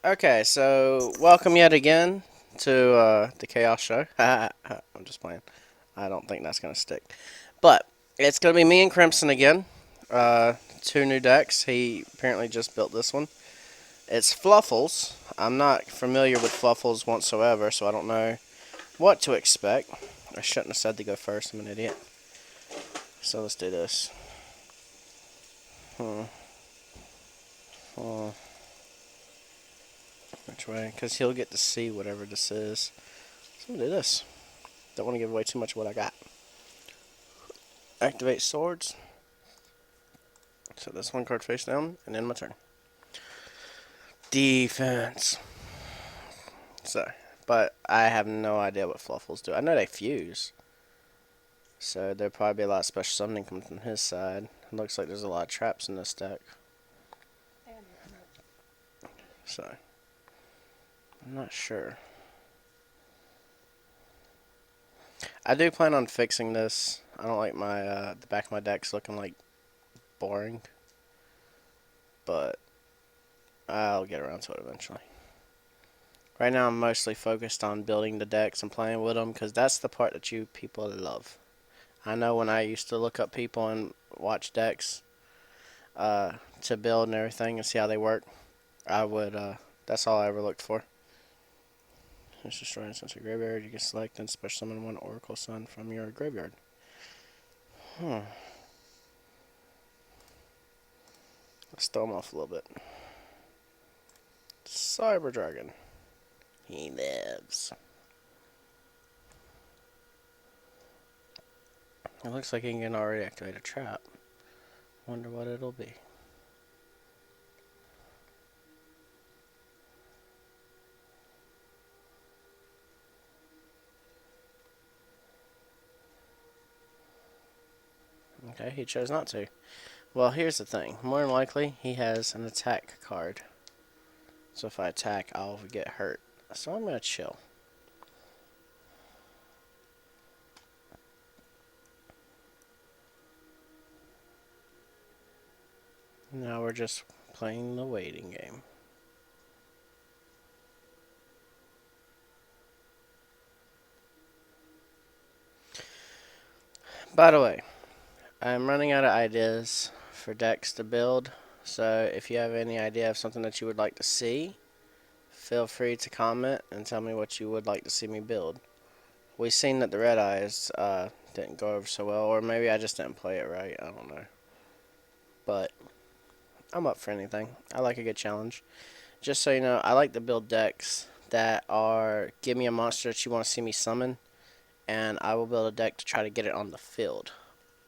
Okay, so welcome yet again to the Chaos Show. I'm just playing. I don't think that's gonna stick, but it's gonna be me and Crimson again. Two new decks. He apparently just built this one. It's Fluffles. I'm not familiar with Fluffles whatsoever, so I don't know what to expect. I shouldn't have said to go first. I'm an idiot. So let's do this. Hmm. Hmm. Which way? Because he'll get to see whatever this is. So I'm gonna do this. Don't want to give away too much of what I got. Activate swords. Set this one card face down, and then my turn. Defense. So, but I have no idea what Fluffles do. I know they fuse. So there'll probably be a lot of special summoning coming from his side. It looks like there's a lot of traps in this deck. So, I'm not sure. I do plan on fixing this. I don't like my the back of my decks looking like boring. But I'll get around to it eventually. Right now I'm mostly focused on building the decks and playing with them because that's the part that you people love. I know when I used to look up people and watch decks to build and everything and see how they work, I would, that's all I ever looked for. Just destroy an essential graveyard. You can select and special summon one Oracle Sun from your graveyard. Let's throw him off a little bit. Cyber Dragon. He lives. It looks like he can already activate a trap. Wonder what it'll be. Okay, he chose not to. Well, here's the thing. More than likely, he has an attack card. So if I attack, I'll get hurt. So I'm going to chill. Now we're just playing the waiting game. By the way, I'm running out of ideas for decks to build. So if you have any idea of something that you would like to see, feel free to comment and tell me what you would like to see me build. We've seen that the Red Eyes didn't go over so well, or maybe I just didn't play it right. I don't know. But I'm up for anything. I like a good challenge. Just so you know, I like to build decks that are give me a monster that you want to see me summon, and I will build a deck to try to get it on the field.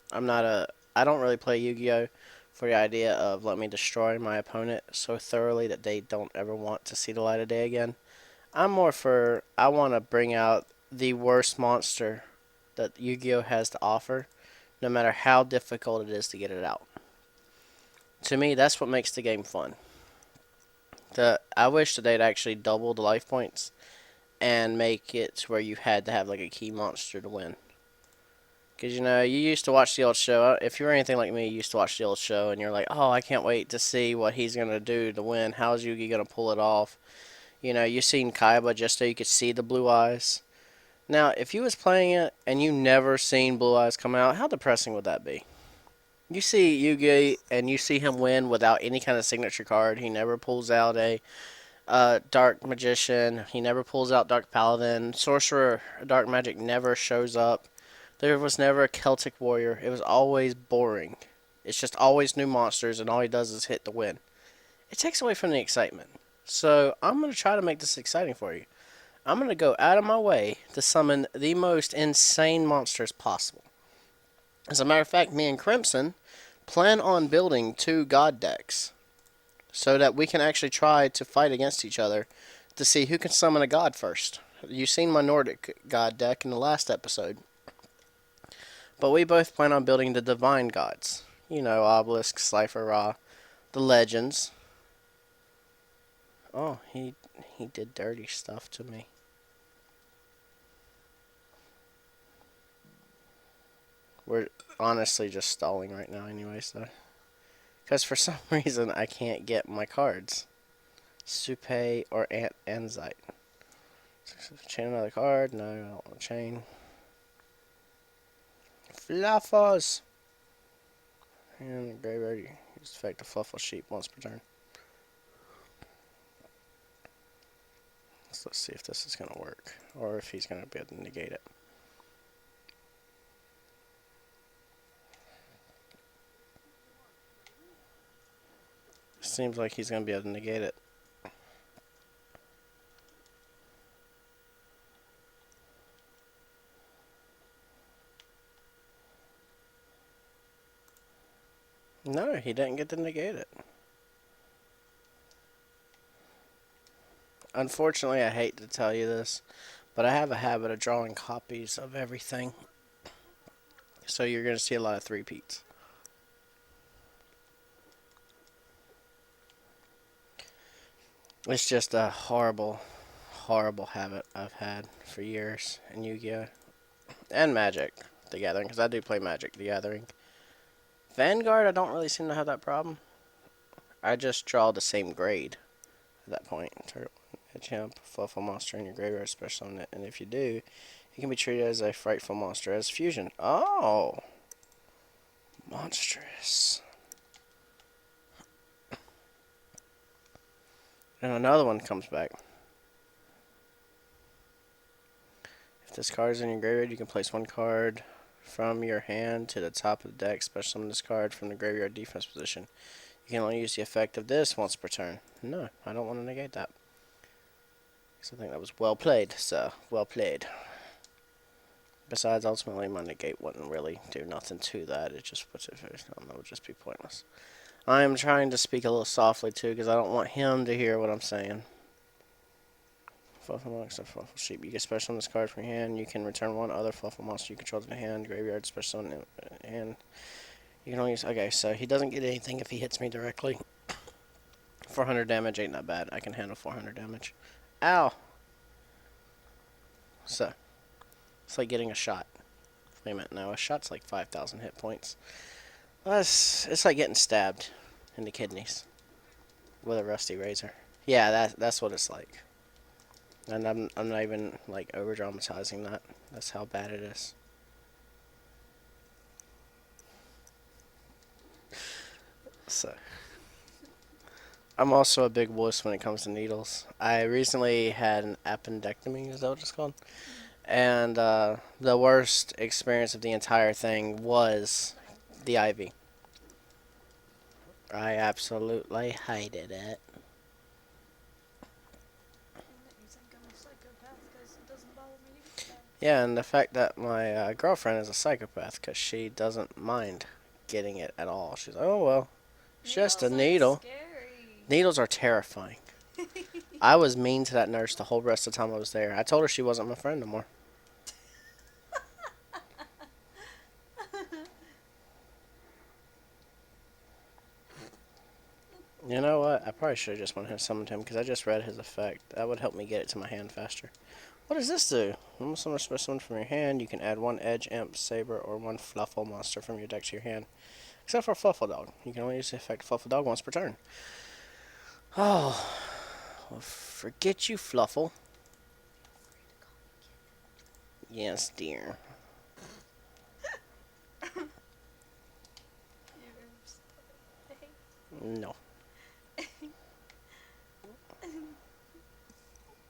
I don't really play Yu-Gi-Oh! For the idea of let me destroy my opponent so thoroughly that they don't ever want to see the light of day again. I'm more for, I want to bring out the worst monster that Yu-Gi-Oh! Has to offer, no matter how difficult it is to get it out. To me, that's what makes the game fun. I wish that they'd actually double the life points and make it where you had to have like a key monster to win. Because, you know, you used to watch the old show. If you were anything like me, you used to watch the old show, and you're like, oh, I can't wait to see what he's going to do to win. How's Yugi going to pull it off? You know, you seen Kaiba just so you could see the blue eyes. Now, if you was playing it and you never seen blue eyes come out, how depressing would that be? You see Yugi and you see him win without any kind of signature card. He never pulls out a Dark Magician. He never pulls out Dark Paladin. Sorcerer Dark Magic never shows up. There was never a Celtic Warrior. It was always boring. It's just always new monsters, and all he does is hit the win. It takes away from the excitement. So I'm going to try to make this exciting for you. I'm going to go out of my way to summon the most insane monsters possible. As a matter of fact, me and Crimson plan on building two god decks so that we can actually try to fight against each other to see who can summon a god first. You've seen my Nordic god deck in the last episode. But we both plan on building the divine gods. You know, Obelisk, Cypher, Ra, the legends. Oh, he did dirty stuff to me. We're honestly just stalling right now anyway, so. Because for some reason I can't get my cards. Supe or Anzite. Chain another card. No, I don't want to chain. Fluffles! And graveyard, you just effect a Fluffle Sheep once per turn. So let's see if this is going to work. Or if he's going to be able to negate it. Seems like he's going to be able to negate it. No, he didn't get to negate it. Unfortunately, I hate to tell you this, but I have a habit of drawing copies of everything. So you're going to see a lot of three-peats. It's just a horrible, horrible habit I've had for years in Yu-Gi-Oh! And Magic the Gathering, because I do play Magic the Gathering. Vanguard, I don't really seem to have that problem. I just draw the same grade at that point. Turtle, Champ, Fluffle Monster in your graveyard, special summon it, and if you do, it can be treated as a frightful monster as fusion. Oh! Monstrous. And another one comes back. If this card is in your graveyard, you can place one card from your hand to the top of the deck, special summon this card from the graveyard defense position. You can only use the effect of this once per turn. No, I don't want to negate that. Because I think that was well played, so well played. Besides, ultimately, my negate wouldn't really do nothing to that. It just puts it first. No, that would just be pointless. I am trying to speak a little softly, too, because I don't want him to hear what I'm saying. Fluffle Monster, Fluffle Sheep. You get special on this card from your hand. You can return one other Fluffle Monster you control to the hand. Graveyard, special on the hand. You can only use... Okay, so he doesn't get anything if he hits me directly. 400 damage ain't that bad. I can handle 400 damage. Ow! So, it's like getting a shot. Wait a minute, no, a shot's like 5,000 hit points. It's like getting stabbed in the kidneys with a rusty razor. Yeah, that's what it's like. And I'm not even like over dramatizing that. That's how bad it is. So, I'm also a big wuss when it comes to needles. I recently had an appendectomy, is that what it's called? And the worst experience of the entire thing was the IV. I absolutely hated it. Yeah, and the fact that my girlfriend is a psychopath because she doesn't mind getting it at all. She's like, oh well, it's just a needle. Needles are terrifying. I was mean to that nurse the whole rest of the time I was there. I told her she wasn't my friend no more. You know what? I probably should have just went ahead and summoned him because I just read his effect. That would help me get it to my hand faster. What does this do? When summon a specimen from your hand, you can add one Edge, Imp, Saber, or one Fluffle monster from your deck to your hand. Except for Fluffle Dog. You can only use the effect Fluffle Dog once per turn. Oh, well, forget you, Fluffle. Yes, dear. No.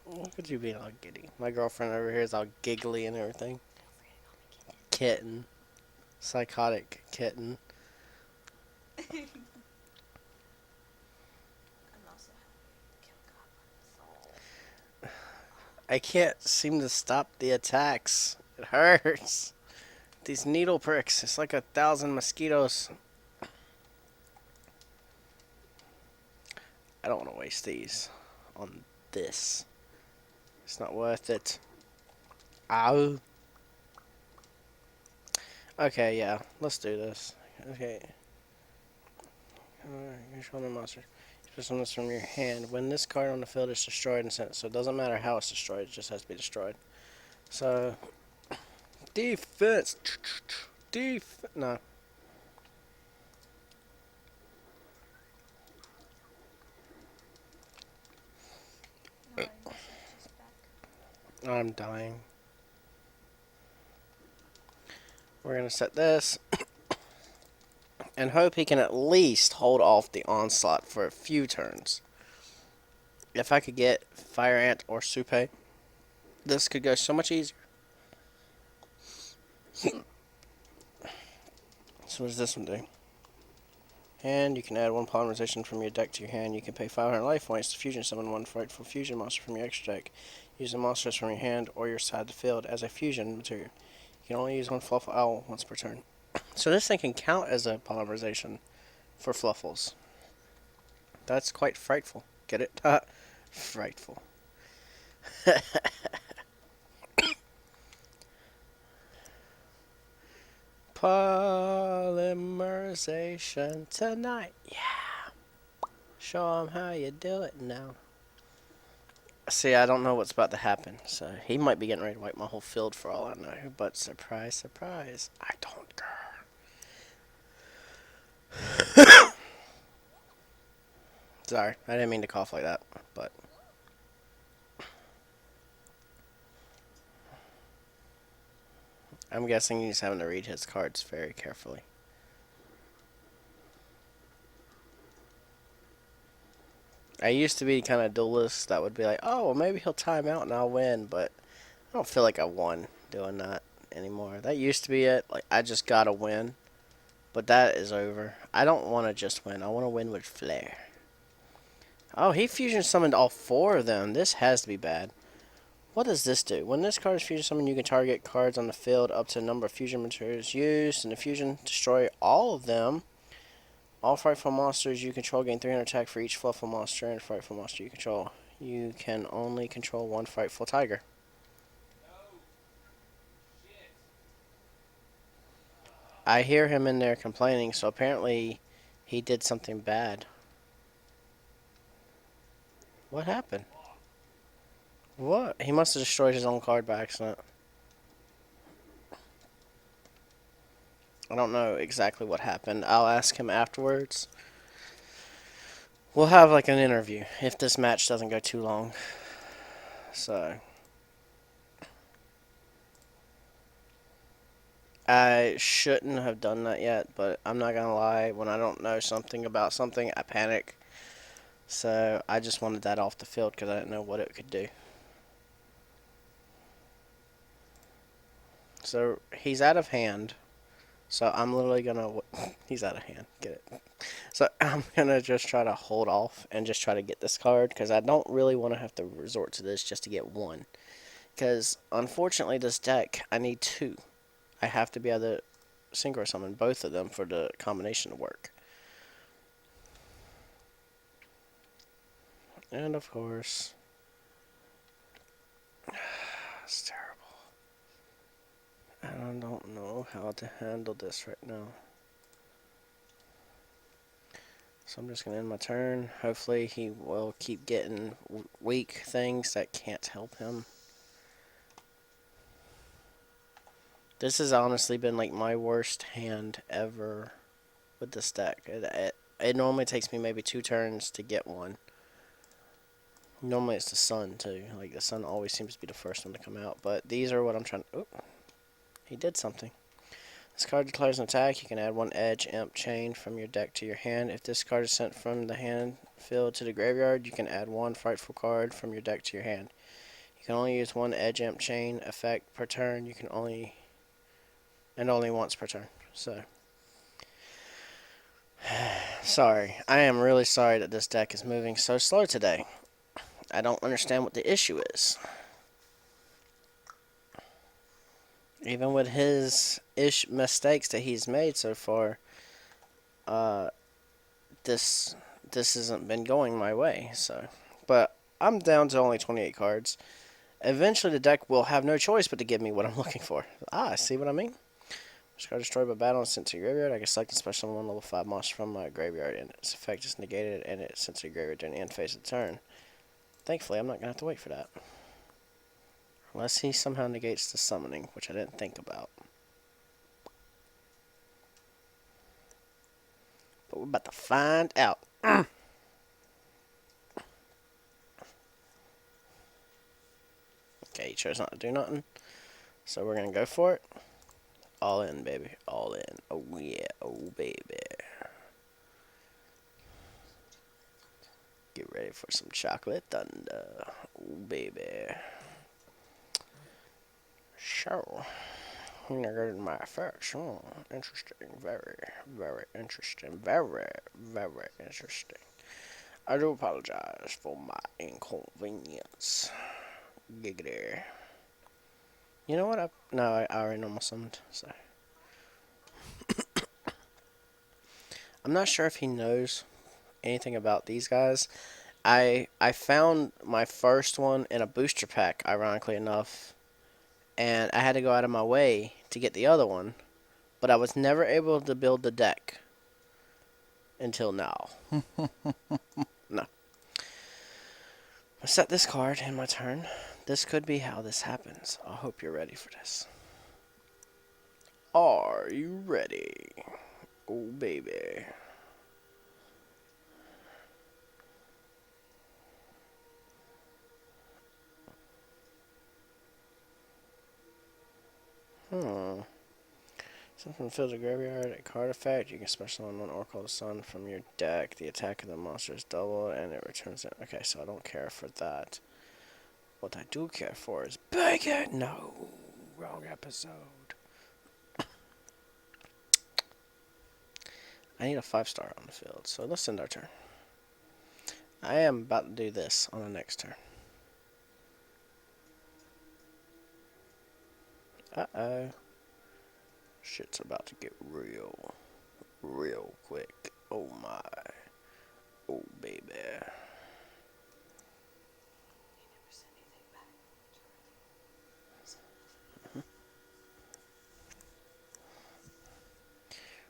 Look at you being all giddy. My girlfriend over here is all giggly and everything. Kitten. Psychotic kitten. I can't seem to stop the attacks. It hurts. These needle pricks. It's like 1,000 mosquitoes. I don't want to waste these on this. It's not worth it. Ow. Okay, yeah. Let's do this. Okay. Control the monster. Special this from your hand. When this card on the field is destroyed and sent, so it doesn't matter how it's destroyed, it just has to be destroyed. So, defense. No. I'm dying. We're going to set this and hope he can at least hold off the onslaught for a few turns. If I could get Fire Ant or Supe, this could go so much easier. So what does this one do? And you can add one polymerization from your deck to your hand. You can pay 500 life points to fusion summon one frightful fusion monster from your extra deck. Use the monsters from your hand or your side of the field as a fusion material. You can only use one Fluffle Owl once per turn. So this thing can count as a polymerization for Fluffles. That's quite frightful. Get it? Frightful. Polymerization tonight. Yeah. Show him how you do it now. See, I don't know what's about to happen, so he might be getting ready to wipe my whole field for all I know. But surprise, surprise, I don't care. Sorry, I didn't mean to cough like that, but I'm guessing he's having to read his cards very carefully. I used to be kind of duelist that would be like, oh, well, maybe he'll time out and I'll win, but I don't feel like I won doing that anymore. That used to be it. Like, I just gotta win, but that is over. I don't want to just win. I want to win with flair. Oh, he fusion summoned all four of them. This has to be bad. What does this do? When this card is fusion summoned, you can target cards on the field up to the number of fusion materials used. In the fusion, destroy all of them. All frightful monsters you control gain 300 attack for each flufful monster and frightful monster you control. You can only control one frightful tiger. I hear him in there complaining, so apparently he did something bad. What happened? What? He must have destroyed his own card by accident. I don't know exactly what happened. I'll ask him afterwards. We'll have like an interview if this match doesn't go too long. So I shouldn't have done that yet, but I'm not gonna lie, when I don't know something about something, I panic. So I just wanted that off the field because I didn't know what it could do. So he's out of hand. So I'm literally gonna. He's out of hand. Get it? So I'm gonna just try to hold off and just try to get this card because I don't really want to have to resort to this just to get one. Because unfortunately, this deck I need two. I have to be able to synchro summon both of them for the combination to work. And of course, it's terrible. And I don't know how to handle this right now. So I'm just going to end my turn. Hopefully he will keep getting weak things that can't help him. This has honestly been like my worst hand ever with this deck. It normally takes me maybe 2 turns to get one. Normally it's the sun too. Like the sun always seems to be the first one to come out. But these are what I'm trying to... Oh, he did something. This card declares an attack. You can add 1 Edge Imp Chain from your deck to your hand. If this card is sent from the hand field to the graveyard, you can add 1 Frightful card from your deck to your hand. You can only use 1 Edge Imp Chain effect per turn. You can only... and only once per turn. So... sorry. I am really sorry that this deck is moving so slow today. I don't understand what the issue is. Even with his mistakes that he's made so far, this hasn't been going my way. So, but I'm down to only 28 cards. Eventually, the deck will have no choice but to give me what I'm looking for. See what I mean? This card destroyed by battle and sent to your graveyard. I can select and special one level 5 monster from my graveyard, and its effect is negated, and it's sent to your graveyard during the end phase of the turn. Thankfully, I'm not gonna have to wait for that. Unless he somehow negates the summoning, which I didn't think about. But we're about to find out. Okay, he chose not to do nothing. So we're gonna go for it. All in, baby. All in. Oh yeah. Oh baby. Get ready for some chocolate thunder. Oh baby. So, you're my first. Oh, interesting. Very, very interesting. Very, very interesting. I do apologize for my inconvenience. Giggity. You know what? I already know my summoned. So I'm not sure if he knows anything about these guys. I found my first one in a booster pack, ironically enough, and I had to go out of my way to get the other one, but I was never able to build the deck until now. No. I set this card in my turn. This could be how this happens. I hope you're ready for this. Are you ready? Oh, baby. Something fills the graveyard. A card effect. You can special summon one Oracle of the Sun from your deck. The attack of the monster is doubled, and it returns it. Okay, so I don't care for that. What I do care for is bacon. No, wrong episode. I need a 5-star on the field, so let's end our turn. I am about to do this on the next turn. Uh-oh. Shit's about to get real quick. Oh my. Oh baby.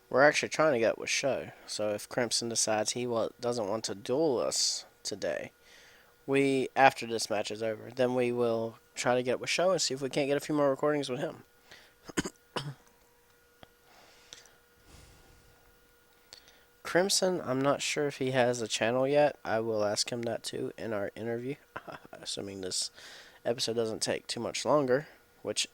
We're actually trying to get with Show, so if Crimson decides he doesn't want to duel us today, after this match is over, then we will try to get with Show and see if we can't get a few more recordings with him. Crimson, I'm not sure if he has a channel yet. I will ask him that too in our interview, assuming this episode doesn't take too much longer, which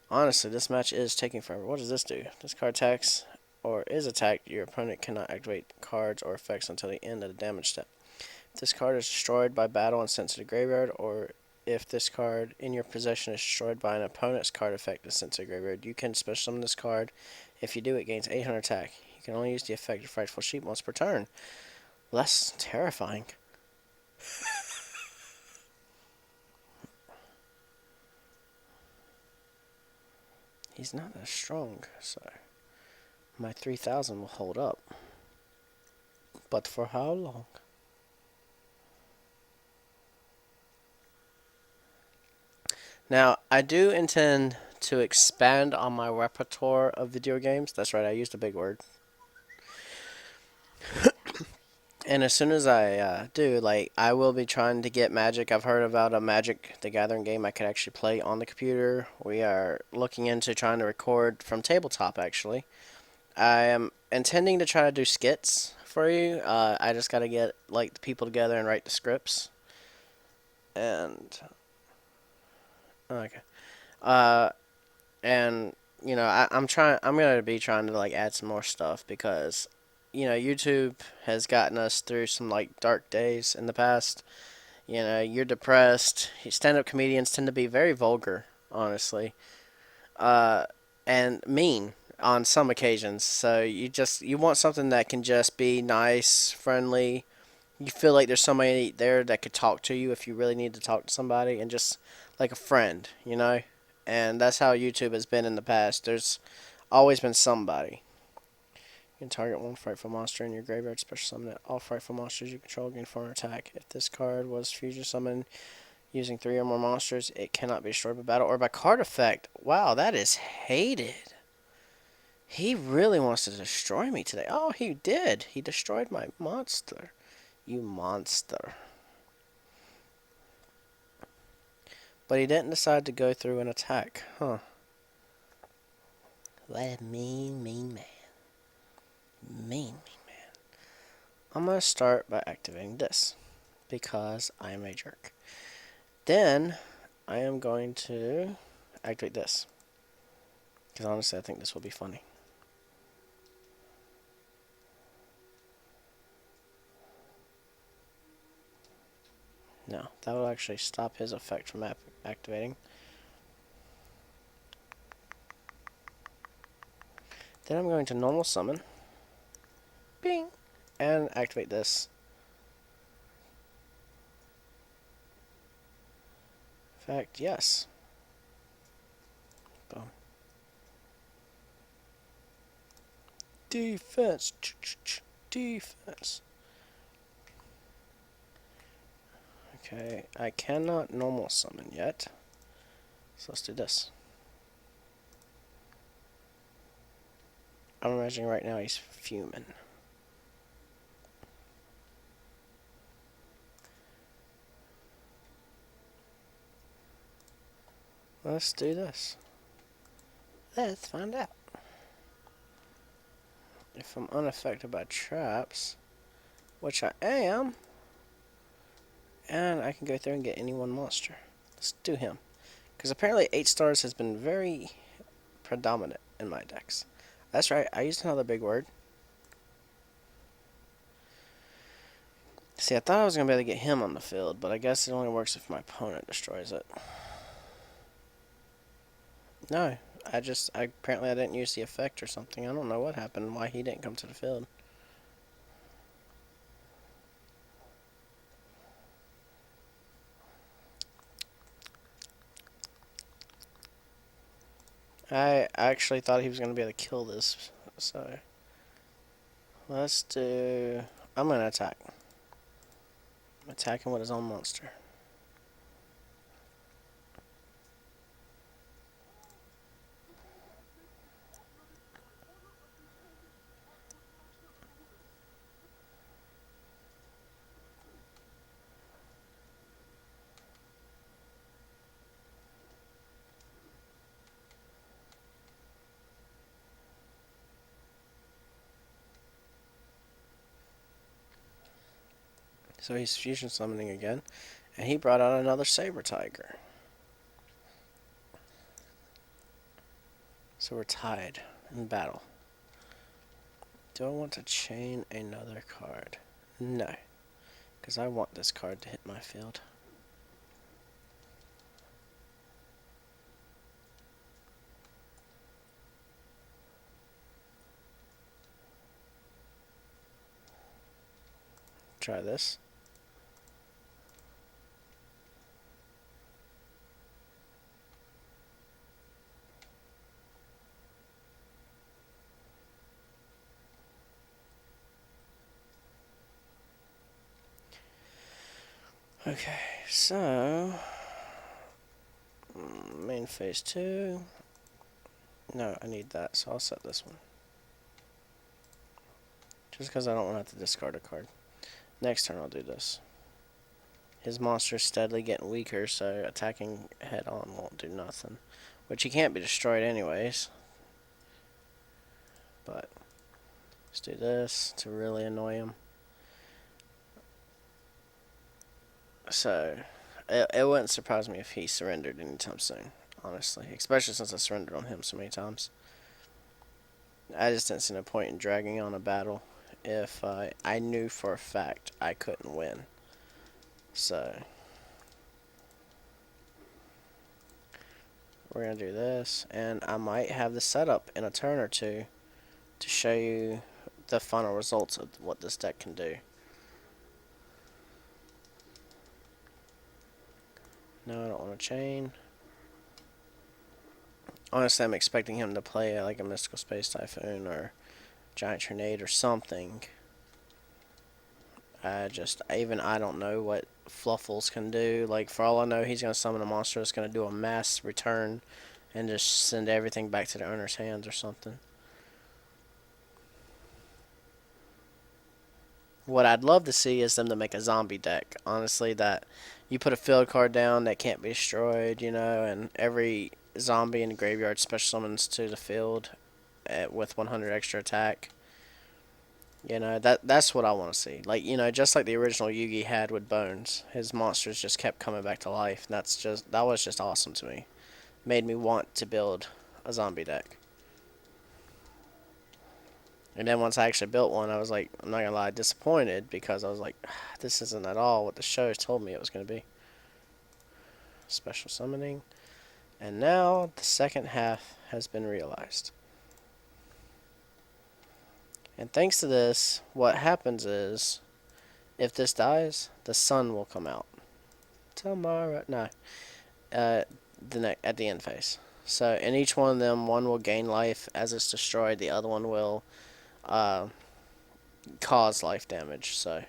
honestly, this match is taking forever. What does this do? This card attacks or is attacked. Your opponent cannot activate cards or effects until the end of the damage step. If this card is destroyed by battle and sent to the graveyard, or if this card in your possession is destroyed by an opponent's card effect and sent to the graveyard, you can special summon this card. If you do, it gains 800 attack. You can only use the effect of Frightful Sheep once per turn. Well, that's terrifying. He's not that strong, so my 3,000 will hold up. But for how long? Now, I do intend to expand on my repertoire of video games. That's right, I used a big word. And as soon as I do, I will be trying to get Magic. I've heard about a Magic the Gathering game I could actually play on the computer. We are looking into trying to record from tabletop, actually. I am intending to try to do skits for you. I just got to get, the people together and write the scripts. And... okay. And I'm gonna be trying to add some more stuff because YouTube has gotten us through some dark days in the past. You're depressed. Stand-up comedians tend to be very vulgar, honestly, and mean on some occasions. So you want something that can just be nice, friendly. You feel like there's somebody there that could talk to you if you really need to talk to somebody, and just like a friend, And that's how YouTube has been in the past. There's always been somebody. You can target one frightful monster in your graveyard, special summon it. All frightful monsters you control gain 4 attack. If this card was fusion summoned using 3 or more monsters, it cannot be destroyed by battle or by card effect. Wow, that is hated. He really wants to destroy me today. Oh, he did. He destroyed my monster. You monster. But he didn't decide to go through an attack. Huh. What a mean man. Mean man. I'm going to start by activating this. Because I am a jerk. Then, I am going to activate this. Because honestly, I think this will be funny. No, that will actually stop his effect from activating. Then I'm going to normal summon. Bing! And activate this. In fact, yes. Boom. Defense. Defense. Okay, I cannot normal summon yet. So let's do this. I'm imagining right now he's fuming. Let's do this. Let's find out. If I'm unaffected by traps, which I am, and I can go through and get any one monster. Let's do him. Because apparently 8 stars has been very predominant in my decks. That's right, I used another big word. See, I thought I was going to be able to get him on the field, but I guess it only works if my opponent destroys it. No, apparently I didn't use the effect or something. I don't know what happened, why he didn't come to the field. I actually thought he was going to be able to kill this, so let's do... I'm going to attack. I'm attacking with his own monster. So he's fusion summoning again, and he brought out another saber tiger. So we're tied in battle. Do I want to chain another card? No, because I want this card to hit my field. Try this. Okay, so main phase 2. No, I need that, so I'll set this one. Just because I don't want to have to discard a card. Next turn I'll do this. His monster's steadily getting weaker, so attacking head on won't do nothing. Which he can't be destroyed anyways. But let's do this to really annoy him. So it wouldn't surprise me if he surrendered anytime soon, honestly. Especially since I surrendered on him so many times. I just didn't see no point in dragging on a battle if I knew for a fact I couldn't win. So we're going to do this, and I might have the setup in a turn or two to show you the final results of what this deck can do. No, I don't want to chain. Honestly, I'm expecting him to play like a Mystical Space Typhoon or Giant Tornado or something. I don't know what Fluffles can do. Like, for all I know, he's going to summon a monster that's going to do a mass return and just send everything back to the owner's hands or something. What I'd love to see is them to make a zombie deck. Honestly, that you put a field card down that can't be destroyed, and every zombie in the graveyard special summons to the field with 100 extra attack. You know, that's what I want to see. Like, you know, just like the original Yugi had with Bones, his monsters just kept coming back to life. And that was just awesome to me. Made me want to build a zombie deck. And then once I actually built one, I was like, I'm not gonna lie, disappointed because I was like, this isn't at all what the show told me it was gonna be. Special summoning. And now the second half has been realized. And thanks to this, what happens is, if this dies, the sun will come out. Tomorrow, no, at the end phase. So in each one of them, one will gain life as it's destroyed. The other one will uh, cause life damage. So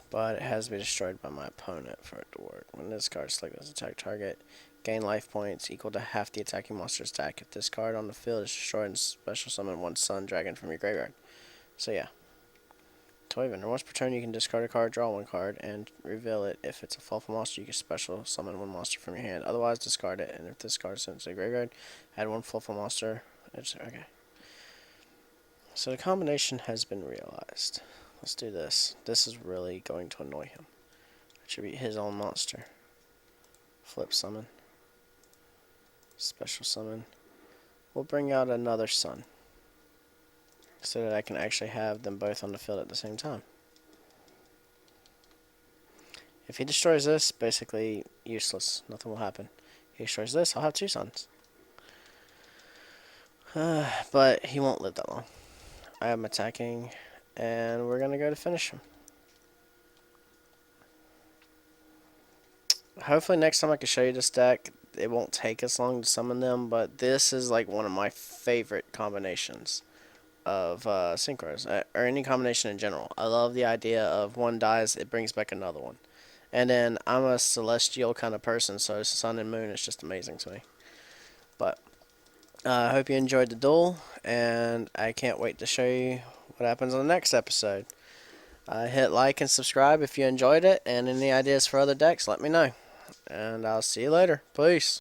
but it has to be destroyed by my opponent for it to work. When this card is selected as attack target, gain life points equal to half the attacking monster's attack. If this card on the field is destroyed, and special summon one sun dragon from your graveyard. So yeah. Toy Vendor. Once per turn, you can discard a card, draw one card, and reveal it. If it's a flawful monster, you can special summon one monster from your hand. Otherwise, discard it. And if this card is sent to the graveyard, add one flawful monster. Okay. So the combination has been realized. Let's do this. This is really going to annoy him. Attribute his own monster. Flip summon. Special summon. We'll bring out another sun, so that I can actually have them both on the field at the same time. If he destroys this, basically useless. Nothing will happen. If he destroys this, I'll have two suns. But he won't live that long. I am attacking, and we're going to go to finish him. Hopefully next time I can show you this deck. It won't take as long to summon them, but this is like one of my favorite combinations of synchros, or any combination in general. I love the idea of one dies, it brings back another one. And then I'm a celestial kind of person, so sun and moon is just amazing to me. But I hope you enjoyed the duel, and I can't wait to show you what happens on the next episode. Hit like and subscribe if you enjoyed it, and any ideas for other decks, let me know. And I'll see you later. Peace.